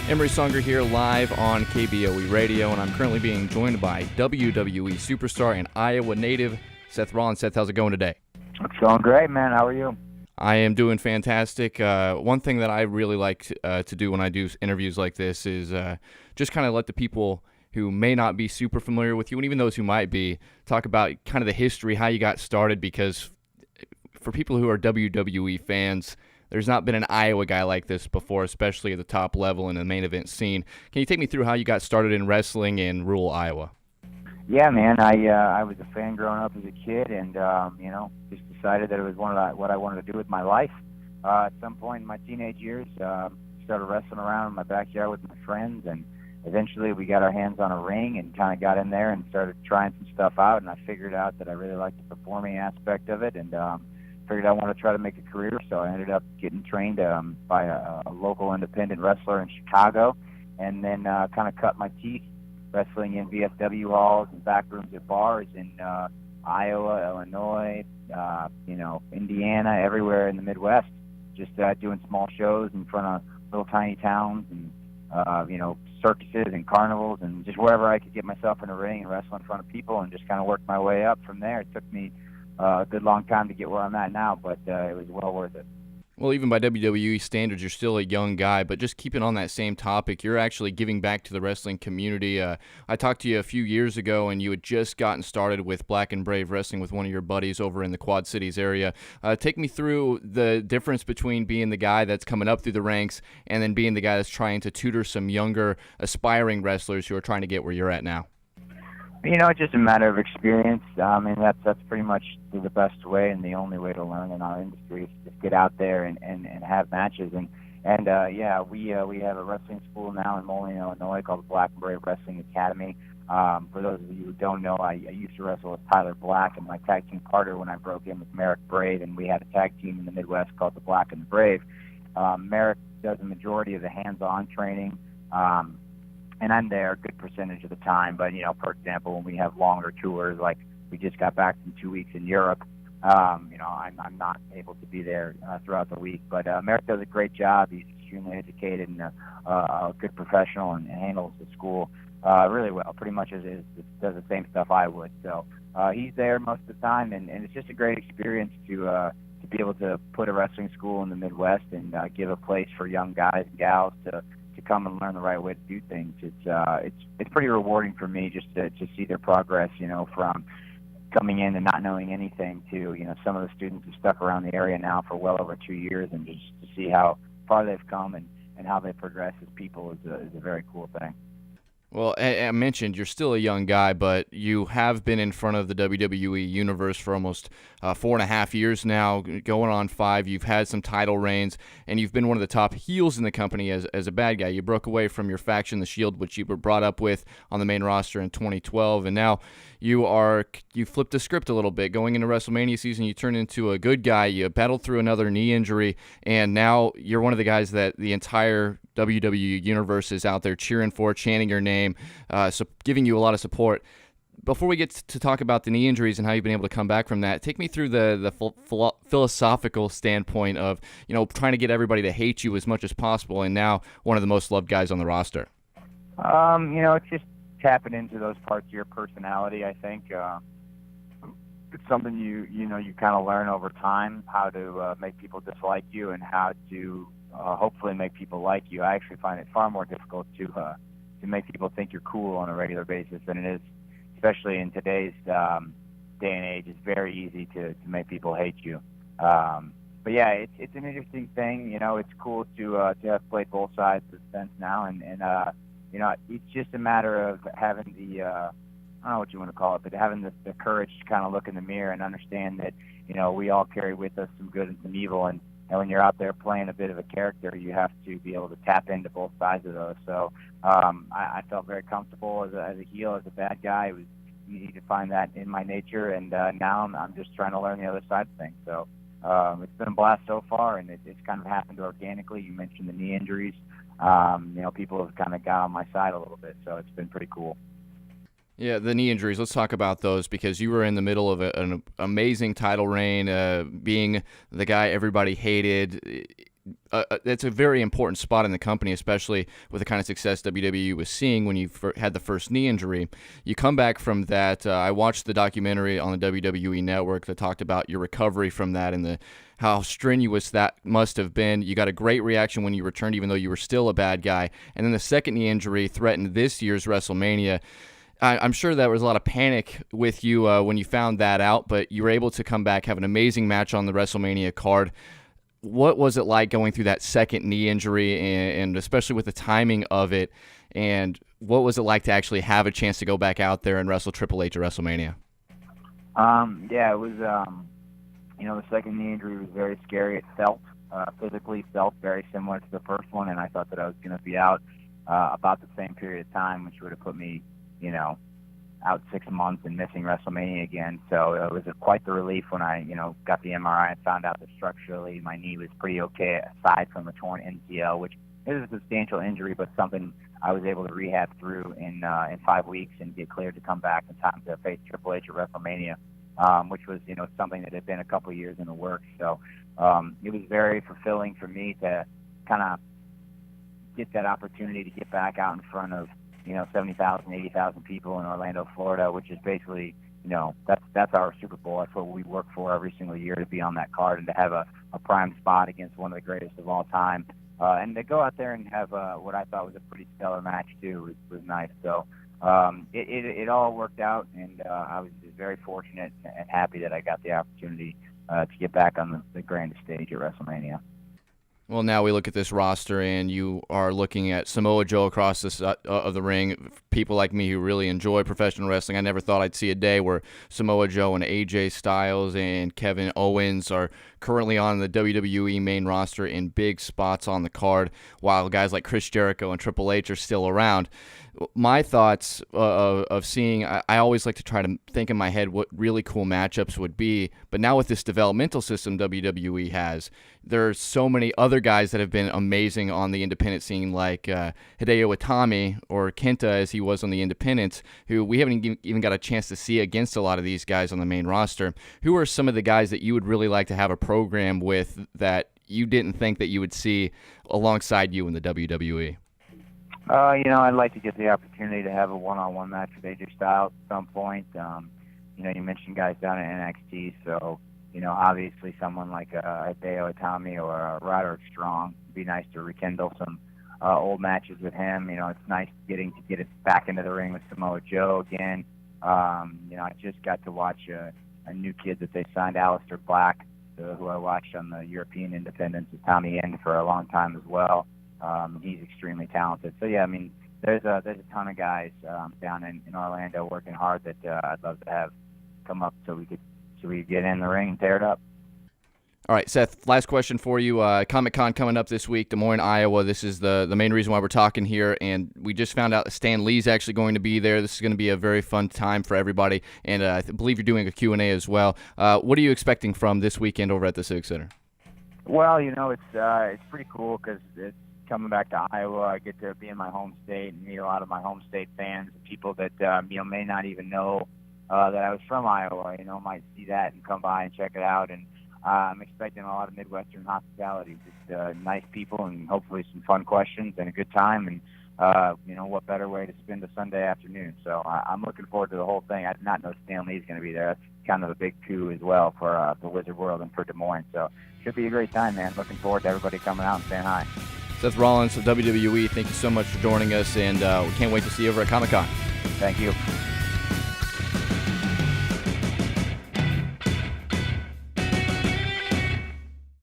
Emery Songer here live on KBOE Radio, and I'm currently being joined by WWE Superstar and Iowa native Seth Rollins. Seth, how's it going today? It's going great, man. How are you? I am doing fantastic. One thing that I really like to do when I do interviews like this is just kind of let the people who may not be super familiar with you, and even those who might be, talk about kind of the history, how you got started, because for people who are WWE fans, there's not been an Iowa guy like this before, especially at the top level in the main event scene. Can you take me through how you got started in wrestling in rural Iowa? Yeah, man. I was a fan growing up as a kid, and just decided that it was what I wanted to do with my life. At some point in my teenage years, started wrestling around in my backyard with my friends, and eventually we got our hands on a ring and kind of got in there and started trying some stuff out. And I figured out that I really liked the performing aspect of it, and figured I wanted to try to make a career, so I ended up getting trained by a local independent wrestler in Chicago, and then kind of cut my teeth wrestling in VFW halls and back rooms at bars in Iowa, Illinois, Indiana, everywhere in the Midwest, just doing small shows in front of little tiny towns and, circuses and carnivals and just wherever I could get myself in a ring and wrestle in front of people, and just kind of work my way up from there. It took me a good long time to get where I'm at now, but it was well worth it. Well, even by WWE standards, you're still a young guy, but just keeping on that same topic, you're actually giving back to the wrestling community. I talked to you a few years ago, and you had just gotten started with Black and Brave Wrestling with one of your buddies over in the Quad Cities area. Take me through the difference between being the guy that's coming up through the ranks and then being the guy that's trying to tutor some younger, aspiring wrestlers who are trying to get where you're at now. It's just a matter of experience. That's pretty much the best way and the only way to learn in our industry is just get out there and have matches. We have a wrestling school now in Moline, Illinois called the Black and Brave Wrestling Academy. For those of you who don't know, I used to wrestle with Tyler Black and my tag team partner when I broke in with Merrick Brave, and we had a tag team in the Midwest called the Black and the Brave. Merrick does the majority of the hands-on training. And I'm there a good percentage of the time. But, for example, when we have longer tours, like we just got back from 2 weeks in Europe, I'm not able to be there throughout the week. But Merrick does a great job. He's extremely educated and a good professional and handles the school really well, pretty much does the same stuff I would. So he's there most of the time, and it's just a great experience to be able to put a wrestling school in the Midwest and give a place for young guys and gals to come and learn the right way to do things. It's pretty rewarding for me just to see their progress, from coming in and not knowing anything to, some of the students have stuck around the area now for well over 2 years, and just to see how far they've come and how they progress as people is a very cool thing. Well, I mentioned you're still a young guy, but you have been in front of the WWE Universe for almost 4.5 years now, going on 5. You've had some title reigns, and you've been one of the top heels in the company as a bad guy. You broke away from your faction, the Shield, which you were brought up with on the main roster in 2012, and now you flipped the script a little bit. Going into WrestleMania season, you turned into a good guy. You battled through another knee injury, and now you're one of the guys that the entire WWE Universe is out there cheering for, chanting your name, so giving you a lot of support. Before we get to talk about the knee injuries and how you've been able to come back from that, take me through the philosophical standpoint of trying to get everybody to hate you as much as possible, and now one of the most loved guys on the roster. It's just tapping into those parts of your personality. I think it's something you kind of learn over time, how to make people dislike you and how to hopefully make people like you. I actually find it far more difficult to make people think you're cool on a regular basis than it is, especially in today's day and age. It's very easy to make people hate you. But yeah, it's an interesting thing. It's cool to have played both sides of the fence now, and it's just a matter of having the I don't know what you want to call it, but having the courage to kind of look in the mirror and understand that we all carry with us some good and some evil, and when you're out there playing a bit of a character, you have to be able to tap into both sides of those. So I felt very comfortable as a heel, as a bad guy. It was easy to find that in my nature, and now I'm just trying to learn the other side of things. So it's been a blast so far, and it's kind of happened organically. You mentioned the knee injuries. People have kind of got on my side a little bit, so it's been pretty cool. Yeah, the knee injuries. Let's talk about those, because you were in the middle of an amazing title reign, being the guy everybody hated. it's a very important spot in the company, especially with the kind of success WWE was seeing when you had the first knee injury. You come back from that. I watched the documentary on the WWE Network that talked about your recovery from that and how strenuous that must have been. You got a great reaction when you returned, even though you were still a bad guy. And then the second knee injury threatened this year's WrestleMania. I'm sure there was a lot of panic with you when you found that out, but you were able to come back, have an amazing match on the WrestleMania card. What was it like going through that second knee injury, and especially with the timing of it, and what was it like to actually have a chance to go back out there and wrestle Triple H at WrestleMania? Yeah, it was, the second knee injury was very scary. It physically felt very similar to the first one, and I thought that I was going to be out about the same period of time, which would have put me out 6 months and missing WrestleMania again. So it was quite the relief when I, got the MRI and found out that structurally my knee was pretty okay, aside from a torn MCL, which is a substantial injury, but something I was able to rehab through in 5 weeks and get cleared to come back in time to face Triple H at WrestleMania, which was, something that had been a couple of years in the works. So it was very fulfilling for me to kind of get that opportunity to get back out in front of 70,000, 80,000 people in Orlando, Florida, which is basically, that's our Super Bowl. That's what we work for every single year, to be on that card and to have a prime spot against one of the greatest of all time. And to go out there and have what I thought was a pretty stellar match, too, was nice. So it all worked out, and I was just very fortunate and happy that I got the opportunity to get back on the grandest stage at WrestleMania. Well, now we look at this roster, and you are looking at Samoa Joe across of the ring. People like me who really enjoy professional wrestling, I never thought I'd see a day where Samoa Joe and AJ Styles and Kevin Owens are currently on the WWE main roster in big spots on the card, while guys like Chris Jericho and Triple H are still around. My thoughts of seeing, I always like to try to think in my head what really cool matchups would be, but now with this developmental system WWE has, there are so many other guys that have been amazing on the independent scene, like Hideo Itami, or Kenta as he was on the independents, who we haven't even got a chance to see against a lot of these guys on the main roster. Who are some of the guys that you would really like to have a program with that you didn't think that you would see alongside you in the WWE? I'd like to get the opportunity to have a one-on-one match with AJ Styles at some point. You mentioned guys down at NXT, so, obviously someone like Hideo Itami or Roderick Strong would be nice to rekindle some old matches with him. It's nice getting to get it back into the ring with Samoa Joe again. I just got to watch a new kid that they signed, Aleister Black, who I watched on the European Independents with Tommy End for a long time as well. He's extremely talented. So yeah, there's a ton of guys down in Orlando working hard that I'd love to have come up so we could get in the ring and tear it up. All right, Seth, last question for you. Comic-Con coming up this week, Des Moines, Iowa. This is the main reason why we're talking here, and we just found out that Stan Lee's actually going to be there. This is going to be a very fun time for everybody, and I believe you're doing a Q&A as well. What are you expecting from this weekend over at the Civic Center? Well, it's pretty cool because it's coming back to Iowa. I get to be in my home state and meet a lot of my home state fans and people that may not even know that I was from Iowa. Might see that and come by and check it out. And I'm expecting a lot of Midwestern hospitality, just nice people and hopefully some fun questions and a good time. And what better way to spend a Sunday afternoon? So I'm looking forward to the whole thing. I did not know Stan Lee's going to be there. That's kind of a big coup as well for the Wizard World and for Des Moines. So should be a great time, man. Looking forward to everybody coming out and saying hi. Seth Rollins of WWE, thank you so much for joining us, and we can't wait to see you over at Comic-Con. Thank you.